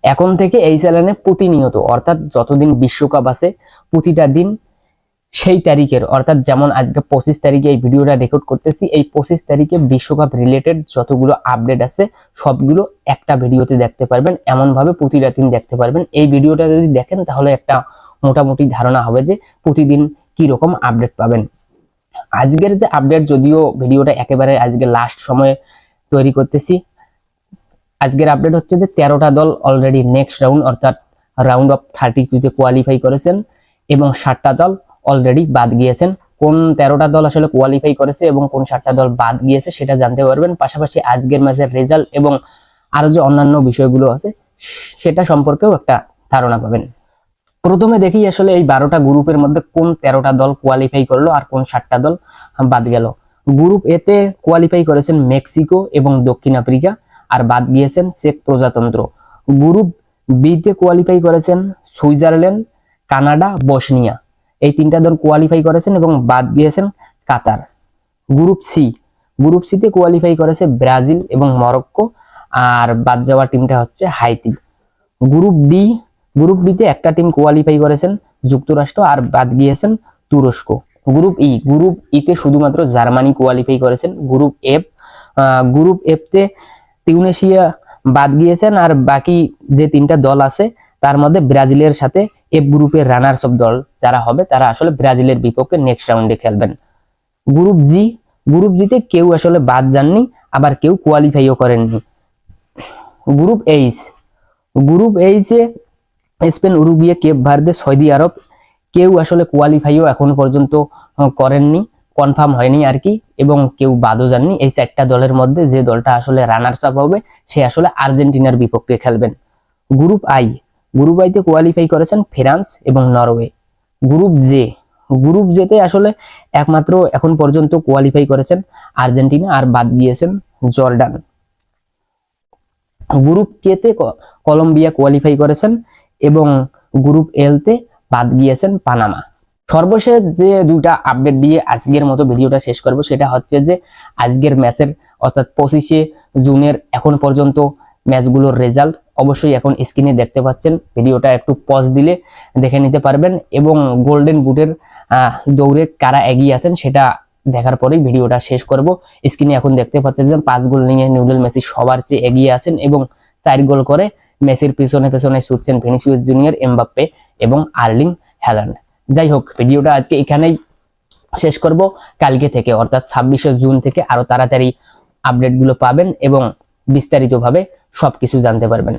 এখন থেকে এই চ্যানেলে প্রতিনিয়ত অর্থাৎ যতদিন বিশ্বকাপ আছে প্রতিটা দিন সেই তারিখের অর্থাৎ যেমন আজকে 25 তারিখে এই ভিডিওটা রেকর্ড করতেছি, এই 25 তারিখে বিশ্বকাপ রিলেটেড যতগুলো আপডেট আছে সবগুলো একটা ভিডিওতে দেখতে পারবেন। এমন ভাবে প্রতিটা দিন দেখতে পারবেন। এই ভিডিওটা যদি দেখেন তাহলে একটা মোটামুটি ধারণা হবে যে প্রতিদিন কি রকম আপডেট পাবেন। আজকের যে আপডেট, যদিও ভিডিওটা একেবারে আজকে লাস্ট সময়ে তৈরি করতেছি, আজকের আপডেট হচ্ছে যে 13টা দল অলরেডি নেক্সট রাউন্ড অর্থাৎ রাউন্ড অফ 32-তে কোয়ালিফাই করেছেন এবং 7টা দল অলরেডি বাদ গিয়েছেন। কোন 13টা দল আসলে কোয়ালিফাই করেছে এবং কোন 7টা দল বাদ গিয়েছে সেটা জানতে পারবেন। পাশাপাশি আজকের ম্যাচের রেজাল্ট এবং আরো যে অন্যান্য বিষয়গুলো আছে সেটা সম্পর্কেও একটা ধারণা পাবেন। প্রথমে দেখি আসলে এই 12টা গ্রুপের মধ্যে কোন 13টা দল কোয়ালিফাই করলো আর কোন 7টা দল বাদ গেল। গ্রুপ এ তে কোয়ালিফাই করেছেন মেক্সিকো এবং দক্ষিণ আফ্রিকা, আর বাদ গিয়েছেন চেক প্রজাতন্ত্র। গ্রুপ বি তে কোয়ালিফাই করেছেন সুইজারল্যান্ড, কানাডা, বসনিয়া, এই 3টা দল কোয়ালিফাই করেছেন এবং বাদ গিয়েছেন কাতার। গ্রুপ সি তে কোয়ালিফাই করেছে ব্রাজিল এবং মরক্কো, আর বাদ যাওয়া টিমটা হচ্ছে হাইতি। গ্রুপ ডি তে একটা টিম কোয়ালিফাই করেছেন যুক্তরাষ্ট্র, আর বাদ গিয়েছেন তুরস্ক। গ্রুপ ই তে শুধুমাত্র জার্মানি কোয়ালিফাই করেছেন। গ্রুপ এফ তে তিউনেশিয়া বাদ গিয়েছেন, আর বাকি যে 3টা দল আছে তার মধ্যে ব্রাজিলের সাথে এফ গ্রুপের রানার্স অফ দল যারা হবে তারা আসলে ব্রাজিলের বিপক্ষে নেক্সট রাউন্ডে খেলবেন। গ্রুপ জি তে কেউ আসলে বাদ যাননি, আবার কেউ কোয়ালিফাইও করেননি। গ্রুপ এইচ এ Spain, Uruguay, Cape Verde, Saudi Arab, কেউ আসলে কোয়ালিফাইও এখন পর্যন্ত করেননি, কনফার্ম হয়নি আর কি, এবং কেউ বাদও যাননি। এই 4টা দলের মধ্যে যে দলটা আসলে রানার্স আপ হবে সে আসলে আর্জেন্টিনার বিপক্ষে খেলবেন। গ্রুপ আই তে কোয়ালিফাই করেছেন ফ্রান্স এবং নরওয়ে। গ্রুপ জে তে আসলে একমাত্র এখন পর্যন্ত কোয়ালিফাই করেছেন আর্জেন্টিনা, আর বাদ গিয়েছেন জর্ডান। গ্রুপ কে তে কলম্বিয়া কোয়ালিফাই করেছেন এবং গ্রুপ এল তে বাদ গিয়েছেন পানামা। সর্বশেষ যে 2টা আপডেট দিয়ে আজকের মতো ভিডিওটা শেষ করব সেটা হচ্ছে যে আজকের ম্যাচের অর্থাৎ 25শে জুনের এখন পর্যন্ত ম্যাচগুলোর রেজাল্ট অবশ্যই এখন স্ক্রিনে দেখতে পাচ্ছেন। ভিডিওটা একটু পজ দিলে দেখে নিতে পারবেন এবং গোল্ডেন বুটের দৌড়ে কারা এগিয়ে আছেন সেটা দেখার পরেই ভিডিওটা শেষ করব। স্ক্রিনে এখন দেখতে পাচ্ছেন যে 5 গোল নিয়ে লিওনেল মেসি সবার চেয়ে এগিয়ে আছেন এবং 4 গোল করে মেসির পিছনে ছুটছেন ভিনিসিয়াস জুনিয়র, এমবাপ্পে এবং আর্লিং হ্যালান্ড। যাই হোক, ভিডিওটা আজকে এখানেই শেষ করব। কালকে থেকে অর্থাৎ 26শে জুন থেকে আরো তাড়াতাড়ি আপডেটগুলো পাবেন এবং বিস্তারিতভাবে সবকিছু জানতে পারবেন।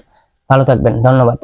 ভালো থাকবেন, ধন্যবাদ।